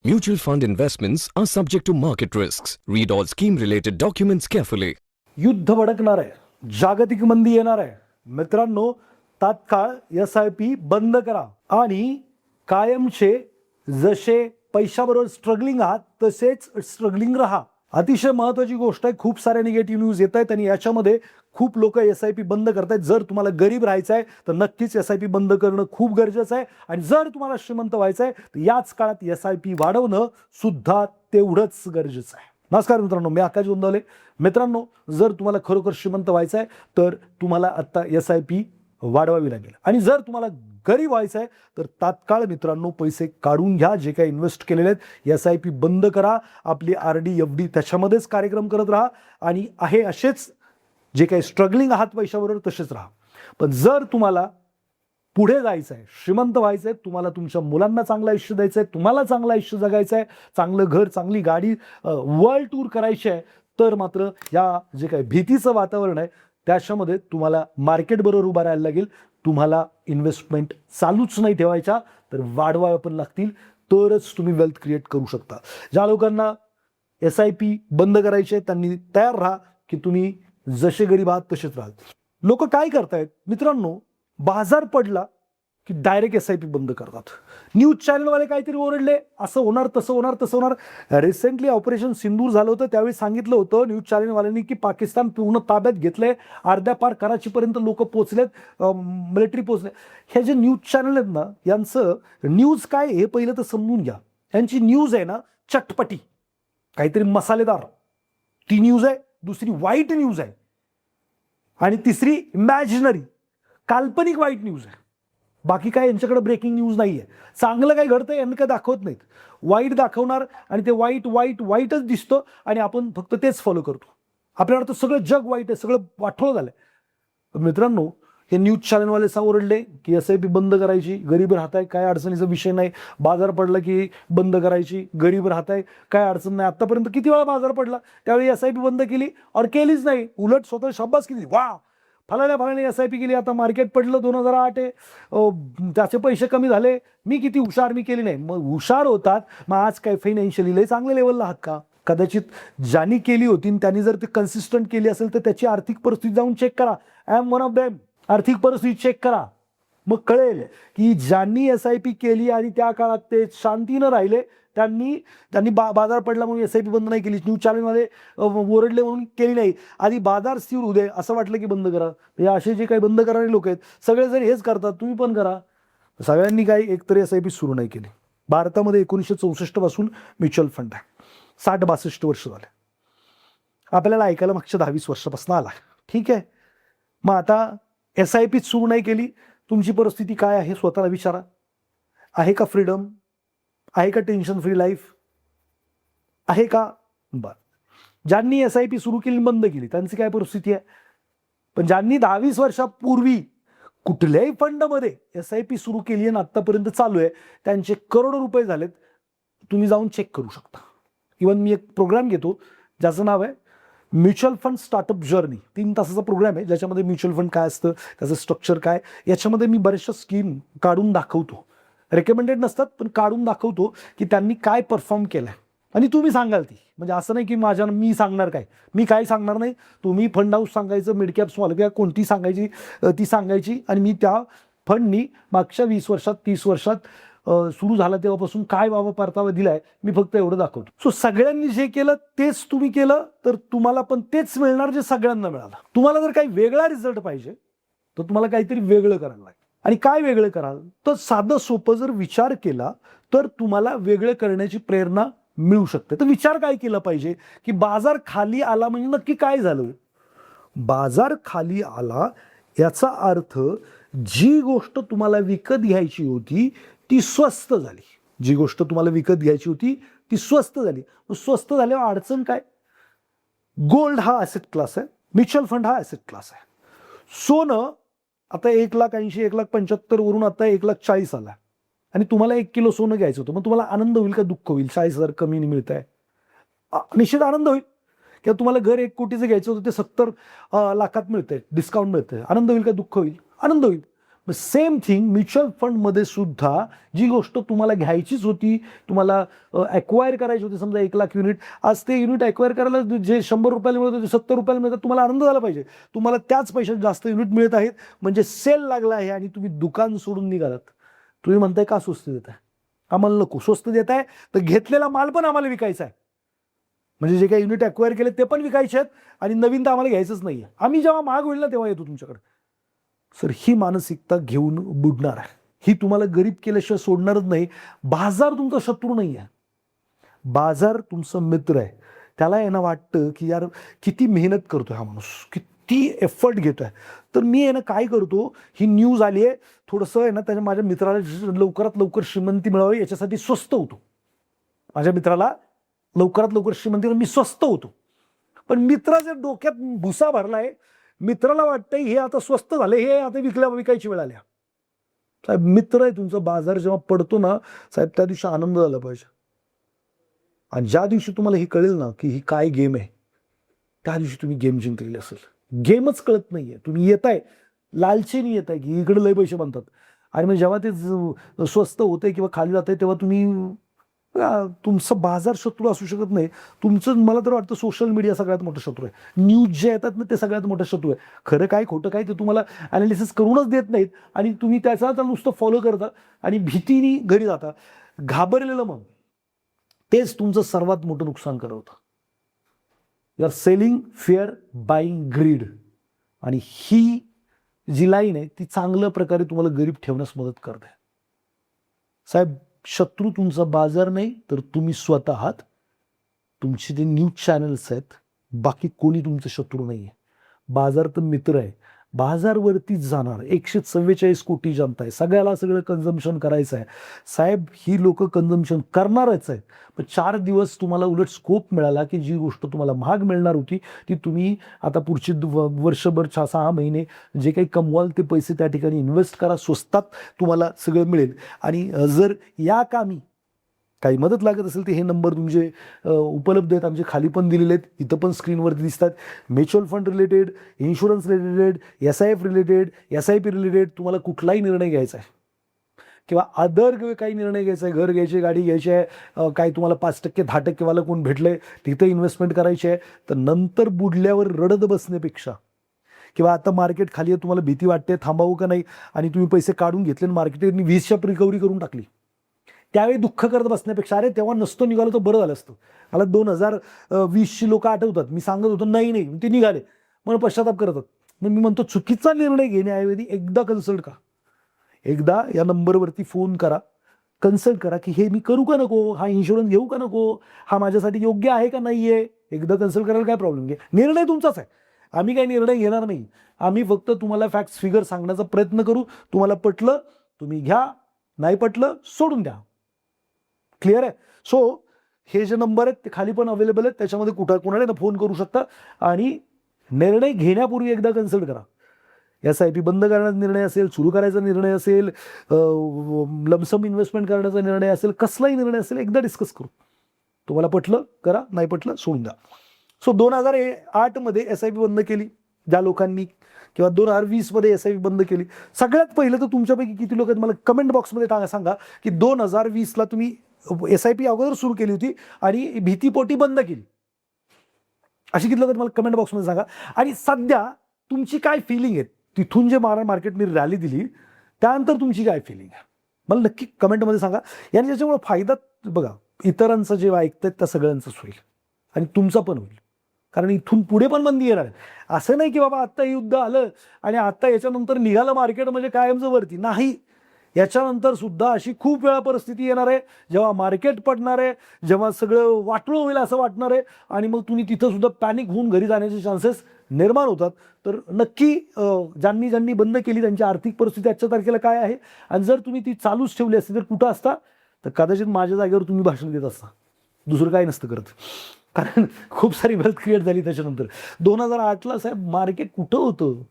Mutual fund investments are subject to market risks. Read all scheme related documents carefully. युद्ध भडकणार आहे, जागतिक मंदी येणार आहे. मित्रांनो, तात्काळ SIP बंद करा आणि कायमचे जसे पैशाबरोबर स्ट्रगलिंग आहात तसेच स्ट्रगलिंग राहा. अतिशय महत्त्वाची गोष्ट आहे. खूप सारे निगेटिव्ह न्यूज येत आहेत आणि याच्यामध्ये खूप लोक SIP बंद करतायत. जर तुम्हाला गरीब राहायचं आहे तर नक्कीच SIP बंद करणं खूप गरजेचं आहे आणि जर तुम्हाला श्रीमंत व्हायचं आहे तर याच काळात SIP वाढवणं सुद्धा तेवढंच गरजेचं आहे. नमस्कार मित्रांनो, मी आकाश गोंदवले. मित्रांनो, जर तुम्हाला खरोखर श्रीमंत व्हायचं आहे तर तुम्हाला आता SIP वाढवावी लागेल आणि जर तुम्हाला गरीब व्हायचं आहे तर तात्काळ मित्रांनो पैसे काढून घ्या. जे काही इन्व्हेस्ट केलेले आहेत SIP बंद करा. आपली RD FD त्याच्यामध्येच कार्यक्रम करत राहा आणि आहे असेच जे काही स्ट्रगलिंग आहात पैशाबरोबर तसेच राहा. पण जर तुम्हाला पुढे जायचं आहे, श्रीमंत व्हायचं आहे, तुम्हाला तुमच्या मुलांना चांगलं आयुष्य द्यायचं आहे, तुम्हाला चांगलं आयुष्य जगायचं आहे, चांगलं घर, चांगली गाडी, वर्ल्ड टूर करायची आहे, तर मात्र या जे काही भीतीचं वातावरण आहे त्याच्यामध्ये तुम्हाला मार्केट बरोबर उभा राहायला लागेल. तुम्हाला इन्व्हेस्टमेंट चालूच नाही ठेवायच्या तर वाढवाव्या पण लागतील, तरच तुम्ही वेल्थ क्रिएट करू शकता. ज्या लोकांना SIP बंद करायचे त्यांनी तयार राहा की तुम्ही जसे गरीब आहात तसेच राहाल. लोक काय करतायत मित्रांनो, बाजार पडला की डायरेक्ट SIP बंद करतात. न्यूज चॅनलवाले काहीतरी ओरडले, असं होणार तसं होणार तसं होणार. रिसेंटली ऑपरेशन सिंदूर झालं होतं, त्यावेळी सांगितलं होतं न्यूज चॅनलवाल्यांनी की पाकिस्तान पूर्ण ताब्यात घेतलंय, अर्ध्या पार कराचीपर्यंत लोक पोचलेत, मिलिटरी पोचले. हे जे न्यूज चॅनल आहेत ना, यांचं न्यूज काय हे पहिलं तर समजून घ्या. यांची न्यूज आहे ना चटपटी, काहीतरी मसालेदार ती न्यूज आहे. दुसरी वाईट न्यूज आहे आणि तिसरी इमॅजिनरी काल्पनिक वाईट न्यूज आहे. बाकी काय यांच्याकडे ब्रेकिंग न्यूज नाही आहे. चांगलं काय घडतं यांना काय दाखवत नाहीत, वाईट दाखवणार आणि ते वाईट वाईट वाईटच दिसतं आणि आपण फक्त तेच फॉलो करतो. आपल्याला वाटतं सगळं जग वाईट आहे, सगळं वाठोळं झालंय. मित्रांनो, हे न्यूज चॅनलवाले ओरडले की SIP बंद करायची, गरीब राहताय, काय अडचणीचा विषय नाही. बाजार पडला की बंद करायची, गरीब राहताय, काय अडचण नाही. आतापर्यंत किती वेळा बाजार पडला त्यावेळी SIP बंद केली और केलीच नाही, उलट स्वतः शाबास केली, वा फलाने SIP केली. आता मार्केट पडलं 2008 आहे, त्याचे पैसे कमी झाले, मी किती हुशार, मी केली नाही. मग हुशार होतात, मग आज काय फायनान्शियली लय चांगल्या लेवलला आहात का? कदाचित ज्यांनी केली होती त्यांनी जर ते कन्सिस्टंट केली असेल तर त्याची आर्थिक परिस्थिती जाऊन चेक करा. I am one of them. आर्थिक परिस्थिती चेक करा, मग कळेल की ज्यांनी SIP केली आणि त्या काळात ते शांतीनं राहिले त्यांनी बाजार पडला म्हणून SIP बंद नाही केली. न्यूज चॅनलमध्ये ओरडले म्हणून केली नाही. आधी बाजार स्थिर होऊ दे असं वाटलं की बंद करा. हे असे जे काही बंद करणारे लोक आहेत सगळे जर हेच करतात, तुम्ही पण करा. सगळ्यांनी काही एकतरी SIP सुरू नाही केली. भारतामध्ये 1964 पासून म्युच्युअल फंड आहे. 60-62 वर्ष झाले. आपल्याला ऐकायला मागच्या 10-20 वर्षापासून आला. ठीक आहे, मग आता SIP सुरू नाही केली. तुमची परिस्थिती काय आहे स्वतःला विचारा. आहे का फ्रीडम? आहे का टेन्शन फ्री लाईफ? आहे का? बरं, ज्यांनी SIP सुरू केली बंद केली त्यांची काय परिस्थिती आहे? पण ज्यांनी 10-20 वर्षापूर्वी कुठल्याही फंडमध्ये SIP सुरू केली आणि आत्तापर्यंत चालू आहे त्यांचे करोडो रुपये झालेत. तुम्ही जाऊन चेक करू शकता. इव्हन मी एक प्रोग्राम घेतो ज्याचं नाव आहे म्युच्युअल फंड स्टार्टअप जर्नी. 3 तासाचा प्रोग्राम आहे ज्याच्यामध्ये म्युच्युअल फंड काय असतं, त्याचं स्ट्रक्चर काय, याच्यामध्ये मी बऱ्याचशा स्कीम काढून दाखवतो. रेकमेंडेड नसतात पण काढून दाखवतो की त्यांनी काय परफॉर्म केलं आहे आणि तुम्ही सांगाल ती. म्हणजे असं नाही की मी सांगणार काय, मी काय सांगणार नाही. तुम्ही फंड हाऊस सांगायचं, मिड कॅप स्मॉल कॅप कोणती सांगायची ती सांगायची आणि मी त्या फंडनी मागच्या 20 वर्षात 30 वर्षात सुरू झाला तेव्हापासून काय बाबा परतावा दिलाय मी फक्त एवढं दाखवतो. सो सगळ्यांनी जे केलं तेच तुम्ही केलं तर तुम्हाला पण तेच मिळणार जे सगळ्यांना मिळालं. तुम्हाला जर काही वेगळा रिझल्ट पाहिजे तर तुम्हाला काहीतरी वेगळं करायला लागेल. आणि काय वेगळं कराल तर साधं सोपं जर विचार केला तर तुम्हाला वेगळं करण्याची प्रेरणा मिळू शकते. तर विचार काय केला पाहिजे की बाजार खाली आला म्हणजे नक्की काय झालं? बाजार खाली आला याचा अर्थ जी गोष्ट तुम्हाला विकत घ्यायची होती ती स्वस्त झाली. जी गोष्ट तुम्हाला विकत घ्यायची होती ती स्वस्त झाली. स्वस्त झाल्यावर अडचण काय? गोल्ड हा ॲसेट क्लास आहे, म्युच्युअल फंड हा ॲसेट क्लास आहे. सोनं आता 1,80,000 1,75,000 वरून आता 1,40,000 आला आणि तुम्हाला 1 किलो सोनं घ्यायचं होतं. मग तुम्हाला आनंद होईल का दुःख होईल? 40,000 कमी मिळत आहे, निश्चित आनंद होईल. किंवा तुम्हाला घर 1 कोटीचं घ्यायचं होतं ते 70 लाखात मिळतंय, डिस्काउंट मिळतंय, आनंद होईल का दुःख होईल? आनंद होईल. सेम थिंग म्युच्युअल फंडमध्ये सुद्धा जी गोष्ट तुम्हाला घ्यायचीच होती, तुम्हाला ॲक्वायर करायची होती, समजा 1,00,000 युनिट, आज ते युनिट ॲक्वायर करायला जे 100 रुपयाला मिळत होते 70 रुपयाला मिळतात, तुम्हाला आनंद झाला पाहिजे. तुम्हाला त्याच पैशात जास्त युनिट मिळत आहेत, म्हणजे सेल लागला आहे आणि तुम्ही दुकान सोडून निघालात. तुम्ही म्हणताय का स्वस्त देताय? आम्हाला नको. स्वस्त देताय तर घेतलेला माल पण आम्हाला विकायचा आहे. म्हणजे जे काही युनिट ॲक्वायर केले ते पण विकायचे आहेत आणि नवीन तर आम्हाला घ्यायचंच नाही आहे. आम्ही जेव्हा महाग होईल ना तेव्हा येतो तुमच्याकडे. सर, ही मानसिकता घेऊन बुडणार आहे. ही तुम्हाला गरीब केल्याशिवाय सोडणारच नाही. बाजार तुमचा शत्रू नाही आहे, बाजार तुमचा मित्र आहे. त्याला यांना वाटतं की यार किती मेहनत करतोय हा माणूस, किती एफर्ट घेतोय, तर मी यानं काय करतो, ही न्यूज आली आहे, थोडंसं आहे ना त्याच्या माझ्या मित्राला लवकरात लवकर श्रीमंती मिळावी याच्यासाठी स्वस्त होतो. माझ्या मित्राला लवकरात लवकर श्रीमंती मी स्वस्त होतो. पण मित्राच्या डोक्यात भुसा भरलाय. मित्राला वाटतंय हे आता स्वस्त झाले, हे आता विकायची वेळ आल्या. साहेब, मित्र आहे तुमचा. बाजार जेव्हा पडतो ना साहेब, त्या दिवशी आनंद झाला पाहिजे. आणि ज्या दिवशी तुम्हाला हे कळेल ना की ही काय गेम आहे, त्या दिवशी तुम्ही गेम जिंकलेली असेल. गेमच कळत नाहीये. तुम्ही येताय लालचेने येताय की इकडे लय पैसे बनतात, आणि मग जेव्हा ते स्वस्त होते किंवा खाली जाते तेव्हा तुम्ही तुमचं बाजार शत्रू असू शकत नाही. तुमचं मला तर वाटतं सोशल मीडिया सगळ्यात मोठा शत्रू आहे. न्यूज जे येतात ना ते सगळ्यात मोठा शत्रू आहे. खरं काय खोटं काय ते तुम्हाला अनालिसिस करूनच देत नाहीत आणि तुम्ही त्याचा नुसतं फॉलो करता आणि भीतीने घरी जाता. घाबरलेलं मग तेच तुमचं सर्वात मोठं नुकसान करवतं. You are selling fear, buying greed. आणि ही जी लाईन आहे ती चांगल्या प्रकारे तुम्हाला गरीब ठेवण्यास मदत करते. साहेब, शत्रू तुमचा बाजार नाही तर तुम्ही स्वतः आहात. तुमचे ते न्यूज चॅनल्स आहेत, बाकी कोणी तुमचं शत्रू नाही आहे. बाजार तर मित्र आहे. बाजारवरतीच जाणार. 144 कोटी जनता आहे, सगळ्याला सगळं कन्झम्पशन करायचं आहे. साहेब, ही लोक कन्झम्पशन करणारच आहेत. पण 4 दिवस तुम्हाला उलट स्कोप मिळाला की जी गोष्ट तुम्हाला महाग मिळणार होती ती तुम्ही आता पुढची वर्षभर 6 महिने जे काही कमवाल ते पैसे त्या ठिकाणी इन्व्हेस्ट करा. स्वस्तात तुम्हाला सगळं मिळेल. आणि जर या कामी काही मदत लागत असेल तर हे नंबर तुमचे उपलब्ध आहेत, आमचे खाली पण दिलेले आहेत, इथं पण स्क्रीनवरती दिसतात. Mutual fund related, insurance related, SIF related, SIP related तुम्हाला कुठलाही निर्णय घ्यायचा आहे किंवा अदर काही निर्णय घ्यायचा आहे, घर घ्यायचे, गाडी घ्यायची आहे, काही तुम्हाला 5%, 10% वाला कोण भेटलंय तिथं इन्व्हेस्टमेंट करायची आहे, तर नंतर बुडल्यावर रडत बसण्यापेक्षा किंवा आता मार्केट खाली आहे, तुम्हाला भीती वाटते थांबावं का नाही, आणि तुम्ही पैसे काढून घेतले आणि मार्केटने 20च्या रिकव्हरी करून टाकली, त्यावेळी दुःख करत बसण्यापेक्षा अरे तेव्हा नसतो निघालो तर बरं झालं असतं. मला 2020ची लोक आठवतात, मी सांगत होतो नाही ते निघाले म्हणून पश्चाताप करतात. मग मी म्हणतो चुकीचा निर्णय घेण्याऐवजी एकदा कन्सल्ट करा. एकदा या नंबरवरती फोन करा, कन्सल्ट करा की हे मी करू का नको, हा इन्शुरन्स घेऊ का नको, हा माझ्यासाठी योग्य आहे का नाही आहे. एकदा कन्सल्ट करायला काय प्रॉब्लेम घे. निर्णय तुमचाच आहे. आम्ही काही निर्णय घेणार नाही. आम्ही फक्त तुम्हाला फॅक्ट्स फिगर सांगण्याचा प्रयत्न करू. तुम्हाला पटलं तुम्ही घ्या, नाही पटलं सोडून द्या. क्लिअर आहे. सो हे जे नंबर आहेत ते खाली पण अवेलेबल आहेत, त्याच्यामध्ये कोणाला फोन करू शकता आणि निर्णय घेण्यापूर्वी एकदा कन्सल्ट करा. SIP बंद करण्याचा निर्णय असेल, सुरू करायचा निर्णय असेल, लमसम इन्व्हेस्टमेंट करण्याचा निर्णय असेल, कसलाही निर्णय असेल एकदा डिस्कस करू. तुम्हाला पटलं करा, नाही पटलं सोडून द्या. सो 2008 मध्ये SIP बंद केली ज्या लोकांनी, किंवा 2020 मध्ये SIP बंद केली. सगळ्यात पहिलं तर तुमच्यापैकी किती लोक आहेत मला कमेंट बॉक्समध्ये सांगा की 2020ला तुम्ही SIP अगोदर सुरू केली होती आणि भीतीपोटी बंद केली. अशी किती लोक आहेत मला कमेंट बॉक्समध्ये सांगा. आणि सध्या तुमची काय फिलिंग आहे, तिथून जे मार्केटने रॅली दिली त्यानंतर तुमची काय फिलिंग आहे मला नक्की कमेंटमध्ये सांगा. याने ज्याच्यामुळे फायदा बघा, इतरांचं जे ऐकतात त्या सगळ्यांचंच होईल आणि तुमचा पण होईल. कारण इथून पुढे पण बंदी येणार आहे. असं नाही की बाबा आत्ता युद्ध आलं आणि आत्ता याच्यानंतर निघालं मार्केट म्हणजे कायमचं वरती नाही. याच्यानंतर सुद्धा अशी खूप वेळा परिस्थिती येणार आहे जेव्हा मार्केट पडणार आहे, जेव्हा सगळं वाटलं होईल असं वाटणार आहे आणि मग तुम्ही तिथं सुद्धा पॅनिक होऊन घरी जाण्याचे चान्सेस निर्माण होतात. तर नक्की ज्यांनी बंद केली त्यांची आर्थिक परिस्थिती आजच्या तारखेला काय आहे, आणि जर तुम्ही ती चालूच ठेवली असती तर कुठं असता, तर कदाचित माझ्या जागेवर तुम्ही भाषण देत असता. दुसरं काय नसतं करत. कारण खूप सारी वेल्थ क्रिएट झाली त्याच्यानंतर. 2008ला साहेब मार्केट कुठं होतं,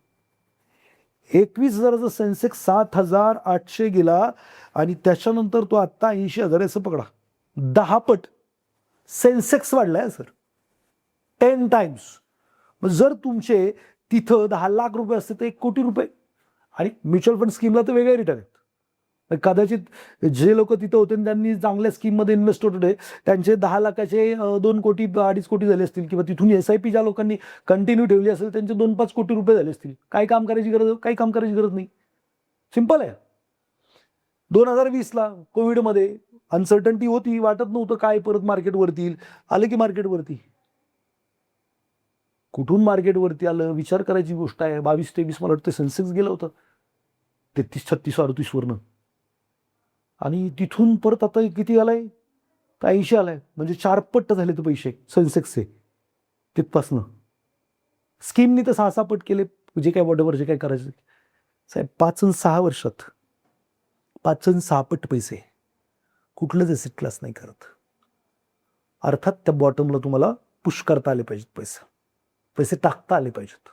21,000चा सेन्सेक्स 7,800 गेला आणि त्याच्यानंतर तो आत्ता 80,000 असं पकडा. 10 पट सेन्सेक्स वाढलाय सर, 10 टाइम्स. मग जर तुमचे तिथं 10 लाख रुपये असते तर 1 कोटी रुपये आणि म्युच्युअल फंड स्कीमला तर वेगळे रिटर्न आहेत. कदाचित जे लोक तिथं होते आणि त्यांनी चांगल्या स्कीममध्ये इन्व्हेस्ट होते त्यांचे 10 लाखाचे 2 कोटी 2.5 कोटी झाले असतील, किंवा तिथून SIP ज्या लोकांनी कंटिन्यू ठेवली असेल त्यांचे 2-5 कोटी रुपये झाले असतील. काही काम करायची गरज नाही. सिंपल आहे. 2020ला कोविडमध्ये अनसर्टन्टी होती, वाटत नव्हतं काय परत मार्केट वरती येईल. आलं की मार्केट वरती. कुठून मार्केट वरती आलं विचार करायची गोष्ट आहे. 22-23 मला वाटतं सेन्सेक्स गेलं होतं 33-36-38 वरनं, आणि तिथून परत आता किती आलाय, 80 आलाय. म्हणजे 4 पट झाले तर पैसे सेन्सेक्सचे तिथपासनं. स्कीमनी तर 6-6 पट केले, जे काय वॉटेवर जे काय करायचं साहेब. 5 आणि 6 वर्षात 5 आणि 6 पट पैसे कुठलंच एसेट क्लास नाही करत. अर्थात त्या बॉटमला तुम्हाला पुश करता आले पाहिजेत, पैसे टाकता आले पाहिजेत,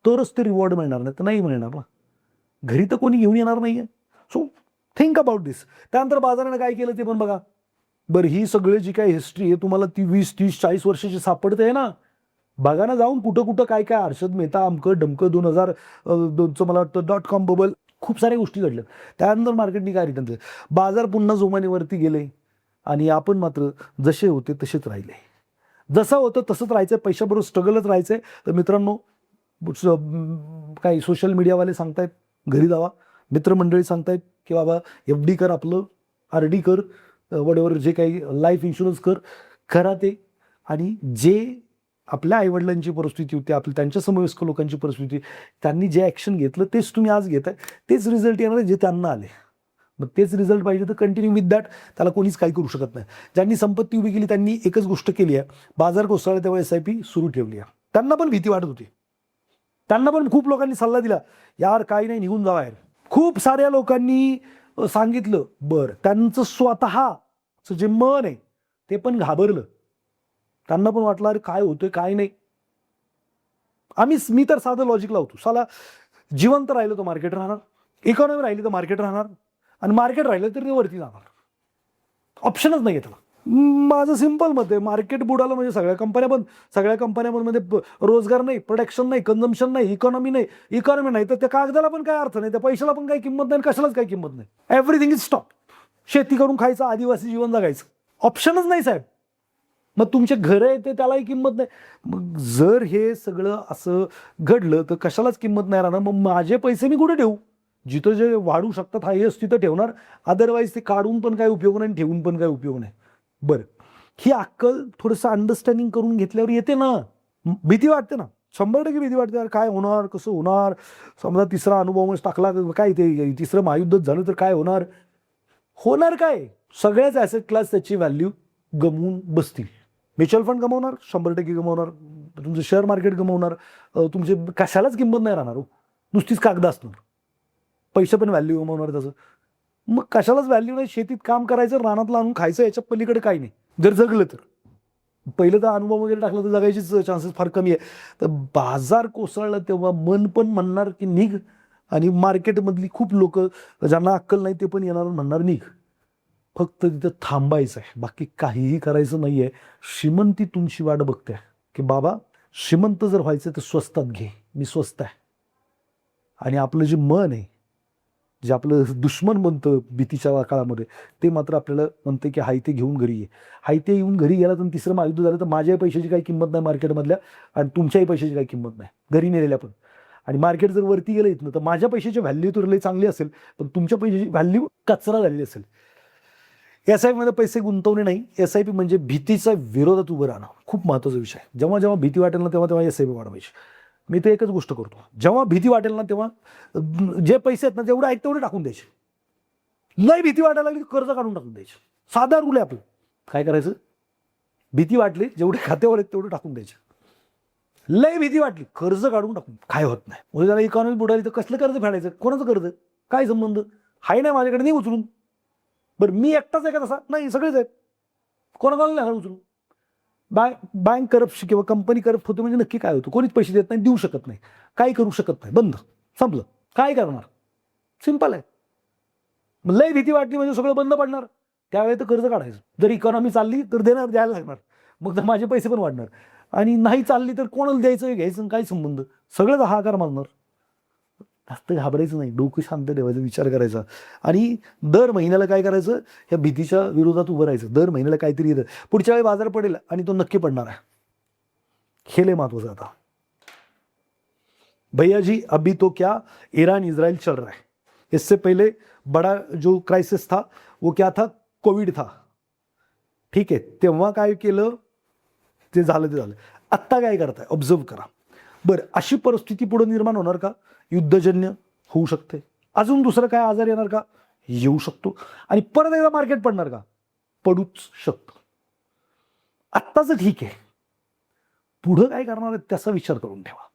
तरच ते रिवॉर्ड मिळणार, नाही तर नाही मिळणार ना. घरी तर कोणी घेऊन येणार नाहीये. सो थिंक अबाउट दिस. त्यानंतर बाजाराने काय केलं ते पण बघा. बरं, ही सगळी जी काय हिस्ट्री आहे तुम्हाला ती 20-30-40 वर्षाची सापडते आहे ना. बघा ना जाऊन कुठं काय काय हर्षद मेहता अमकं डमकं 2002चं मला वाटतं .com बबल, खूप साऱ्या गोष्टी घडल्या. त्यानंतर मार्केटने काय रिटर्न दिलं, बाजार पुन्हा जोमानेवरती गेले आणि आपण मात्र जसे होते तसेच राहिले. जसं होतं तसंच राहायचं, पैशाबरोबर स्ट्रगलच राहायचंय. तर मित्रांनो, काही सोशल मीडियावाले सांगतायत घरी जावा, मित्रमंडळी सांगतायत की बाबा FD कर, आपलं RD कर, वडेवर जे काही लाईफ इन्शुरन्स करा ते. आणि जे आपल्या आईवडिलांची परिस्थिती होती, त्यांच्या समवयस्क लोकांची परिस्थिती, त्यांनी जे ॲक्शन घेतलं तेच तुम्ही आज घेताय, तेच रिझल्ट येणार आहे जे त्यांना आले. मग तेच रिझल्ट पाहिजे तर कंटिन्यू विथ दॅट. त्याला कोणीच काही करू शकत नाही. ज्यांनी संपत्ती उभी केली त्यांनी एकच गोष्ट केली आहे, बाजार कोसळला तेव्हा SIP सुरू ठेवली आहे. त्यांना पण भीती वाटत होती, त्यांना पण खूप लोकांनी सल्ला दिला, यार काही नाही निघून जावा यार. खूप साऱ्या लोकांनी सांगितलं. बरं, त्यांचं स्वतःचं जे मन आहे ते पण घाबरलं. त्यांना पण वाटलं अरे काय होतंय काय नाही. मी तर साधं लॉजिक लावतो, साला जिवंत राहिलं तर मार्केट राहणार, इकॉनॉमी राहिली तर मार्केट राहणार, आणि मार्केट राहिलं तर ते वरती जाणार. ऑप्शनच नाही आहे त्याला. माझं सिंपल मत आहे, मार्केट बुडालं म्हणजे सगळ्या कंपन्यांमध्ये रोजगार नाही, प्रोडक्शन नाही, कन्झम्पशन नाही, इकॉनॉमी नाही तर त्या कागदाला पण काय अर्थ नाही, त्या पैशाला पण काही किंमत नाही, कशालाच काही किंमत नाही. Everything is stop. शेती करून खायचं, आदिवासी जीवन जगायचं, ऑप्शनच नाही साहेब. मग तुमचे घर आहे ते त्यालाही किंमत नाही. मग जर हे सगळं असं घडलं तर कशालाच किंमत नाही राहणार. मग माझे पैसे मी कुठे ठेवू? जिथं जे वाढू शकतात हायेस्ट तिथं ठेवणार, अदरवाईज ते काढून पण काय उपयोग नाही, ठेवून पण काय उपयोग नाही. बरं, ही अक्कल थोडंसं अंडरस्टँडिंग करून घेतल्यावर येते ना. भीती वाटते ना, 100% भीती वाटते. काय होणार, कसं होणार, समजा तिसरा अनुभव टाकला काय, ते तिसरं महायुद्धच झालं तर काय होणार काय. सगळ्याच ॲसेट क्लास त्याची व्हॅल्यू गमवून बसतील. म्युच्युअल फंड गमवणार, 100% गमवणार. तुमचं शेअर मार्केट गमवणार. तुमचे कशालाच किंमत नाही राहणार हो, नुसतीच कागद असणार. पैसे पण व्हॅल्यू गमवणार त्याचं. मग कशालाच व्हॅल्यू नाही. शेतीत काम करायचं, रानातलं आणून खायचं, याच्या पलीकडे काही नाही. जर जगलं तर पहिलं तर अनुभव वगैरे टाकलं तर जगायचीच चान्सेस फार कमी आहे. तर बाजार कोसळला तेव्हा मन पण म्हणणार की निघ, आणि मार्केटमधली खूप लोक ज्यांना अक्कल नाही ते पण येणार म्हणणार निघ. फक्त तिथं थांबायचं आहे, बाकी काहीही करायचं नाही आहे. श्रीमंती तुमची वाट बघते की बाबा श्रीमंत जर व्हायचं तर स्वस्तात घे, मी स्वस्त आहे. आणि आपलं जे मन आहे, जे आपलं दुश्मन बनतं भीतीच्या काळामध्ये, ते मात्र आपल्याला म्हणते की हाय ते घेऊन घरी ये. हाय ते येऊन घरी गेला तर तिसरं महायुद्ध झालं तर माझ्याही पैशाची काही किंमत नाही मार्केटमधल्या, आणि तुमच्याही पैशाची काही किंमत नाही घरी नेलेल्या पण. आणि मार्केट जर वरती गेलं इथनं तर माझ्या पैशाची व्हॅल्यू तर लई चांगली असेल, पण तुमच्या पैशाची व्हॅल्यू कचरा झालेली असेल. SIP मध्ये पैसे गुंतवणे नाही, SIP म्हणजे भीतीच्या विरोधात उभं राहणं. खूप महत्त्वाचा विषय आहे. जेव्हा भीती वाटेल ना तेव्हा SIP वाढवायची. मी तर एकच गोष्ट करतो, जेव्हा भीती वाटेल ना तेव्हा जे पैसे आहेत ना जेवढे आहेत तेवढे टाकून द्यायचे. लय भीती वाटायला लागली कर्ज काढून टाकून द्यायचे. साधा रूल आहे आपलं. काय करायचं, भीती वाटली जेवढे खात्यावर आहेत तेवढे टाकून द्यायचे. लय भीती वाटली कर्ज काढून टाकून, काय होत नाही. म्हणजे त्याला इकॉनॉमी बुडाली तर कसलं कर्ज फेडायचं, कोणाचं कर्ज, काय संबंध, हाय नाही माझ्याकडे नाही उचलून. बरं मी एकटाच आहे का तसा, नाही सगळेच आहेत, कोणाला नाही उचलून. बँक करप्ट किंवा कंपनी करप्ट होते म्हणजे नक्की काय होतं, कोणीच पैसे देत नाही, देऊ शकत नाही, काही करू शकत नाही, बंद, संपलं. काय करणार, सिंपल आहे. मग लय भीती वाटली म्हणजे सगळं बंद पडणार, त्यावेळी तर कर्ज काढायचं. जर इकॉनॉमी चालली तर द्यायला लागणार, मग तर माझे पैसे पण वाढणार. आणि नाही चालली तर कोणाला द्यायचं घ्यायचं काय संबंध, सगळंच हाकार मारणार. जास्त घाबरायचं नाही, डोकं शांत ठेवायचं, विचार करायचा आणि दर महिन्याला काय करायचं, या भीतीच्या विरोधात उभं राहायचं. दर महिन्याला काहीतरी येतं, पुढच्या वेळी बाजार पडेल आणि तो नक्की पडणार आहे. हे लय महत्वाचं. आता भैया जी अभी तो क्या ईरान इजराइल चल रहा है, इससे पहले बड़ा जो क्राइसिस था वो क्या था, कोविड था. ठीक आहे, तेव्हा काय केलं ते झालं ते झालं. आत्ता काय करताय, ऑब्झर्व करा. बरं, अशी परिस्थिती पुढे निर्माण होणार का, युद्धजन्य होऊ शकते. अजून दुसरं काय आजार येणार का, येऊ शकतो. आणि परत एकदा मार्केट पडणार का, पडूच शकतं. आत्ताच ठीक आहे, पुढं काय करणार आहे त्याचा विचार करून ठेवा.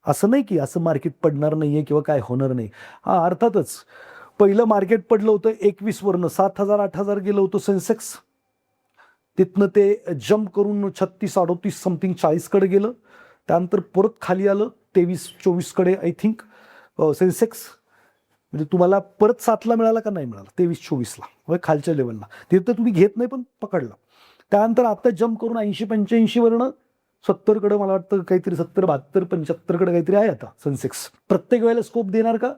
असं नाही की असं मार्केट पडणार नाहीये किंवा काय होणार नाही. हा, अर्थातच पहिलं मार्केट पडलं होतं 21 वरनं 7,000 8,000 गेलं होतं सेन्सेक्स. तिथनं ते जम्प करून 36 38 समथिंग 40 कडे गेलं. त्यानंतर परत खाली आलं 23-24 कडे आय थिंक सेन्सेक्स. म्हणजे तुम्हाला परत 7ला मिळाला का नाही मिळाला, 23-24ला म्हणजे खालच्या लेवलला. तिथं तुम्ही घेत नाही पण पकडला. त्यानंतर आता जम्प करून 80-85 वरनं 70 कडे, मला वाटतं काहीतरी 70 72 75 कडे काहीतरी आहे आता सेन्सेक्स. प्रत्येक वेळेला स्कोप देणार का,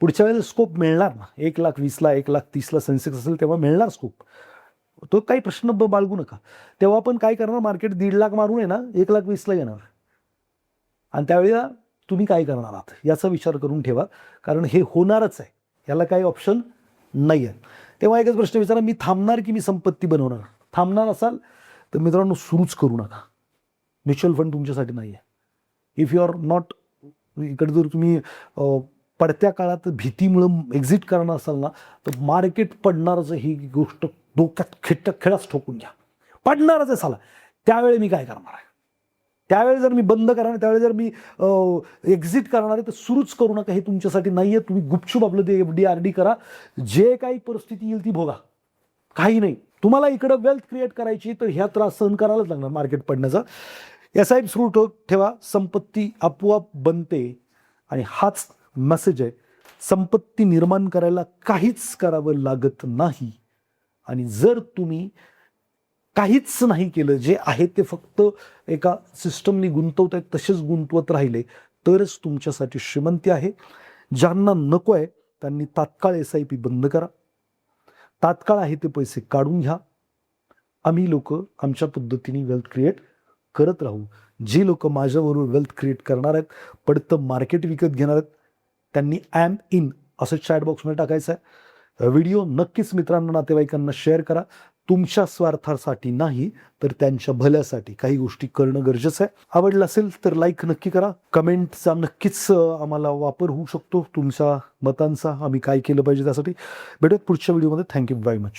पुढच्या वेळेला स्कोप मिळणार ना. 1,20,000ला 1,30,000ला सेन्सेक्स असेल तेव्हा मिळणार स्कोप, तो काही प्रश्न बाळगू नका. तेव्हा पण काय करणार, मार्केट 1.5 लाख मारून आहे ना 1,20,000ला येणार. आणि त्यावेळेला तुम्ही काय करणार आहात याचा विचार करून ठेवा, कारण हे होणारच आहे, याला काही ऑप्शन नाही आहे. तेव्हा एकच प्रश्न विचारा, मी थांबणार की मी संपत्ती बनवणार. थांबणार असाल तर मित्रांनो सुरूच करू नका. म्युच्युअल फंड तुमच्यासाठी नाही आहे. इफ यू आर नॉट, इकडे जर तुम्ही पडत्या काळात भीतीमुळं एक्झिट करणार असाल ना, तर मार्केट पडणारच ही गोष्ट डोक्यात खेळाच ठोकून घ्या. पडणारच आहे साला, त्यावेळी मी काय करणार आहे, त्यावेळी जर मी बंद करणार, त्यावेळी जर मी एक्झिट करणार आहे, तर सुरूच करू नका. हे तुमच्यासाठी नाही आहे. तुम्ही गुपचूप आपलं ते FD RD करा. जे काही परिस्थिती येईल ती भोगा, काही नाही. तुम्हाला इकडं वेल्थ क्रिएट करायची तर ह्या त्रास सहन करायलाच लागणार मार्केट पडण्याचा. SIP सुरू ठेवा, संपत्ती आपोआप बनते. आणि हाच मेसेज आहे, संपत्ती निर्माण करायला काहीच करावं लागत नाही. आणि जर तुम्ही काहीच नाही केलं, जे आहे ते फक्त एका सिस्टमनी गुंतवत आहेत तसेच गुंतवत राहिले, तरच तुमच्यासाठी श्रीमंती आहे. ज्यांना नको आहे त्यांनी तात्काळ SIP बंद करा, तात्काळ आहे ते पैसे काढून घ्या. आम्ही लोक आमच्या पद्धतीने वेल्थ क्रिएट करत राहू. जे लोक माझ्याबरोबर वेल्थ क्रिएट करणार आहेत, पडतं मार्केट विकत घेणार आहेत, त्यांनी आय एम इन असं चॅट बॉक्समध्ये टाकायचं आहे. व्हिडिओ नक्कीच मित्रांना नातेवाईकांना शेअर करा. तुमच्या स्वार्थासाठी नाही तर त्यांच्या भल्यासाठी काही गोष्टी करणं गरजेचं आहे. आवडलं असेल तर लाईक नक्की करा. कमेंटचा नक्कीच आम्हाला वापर होऊ शकतो, तुमच्या मतांचा. आम्ही काय केलं पाहिजे त्यासाठी. भेटूयात पुढच्या व्हिडिओमध्ये. Thank you very much.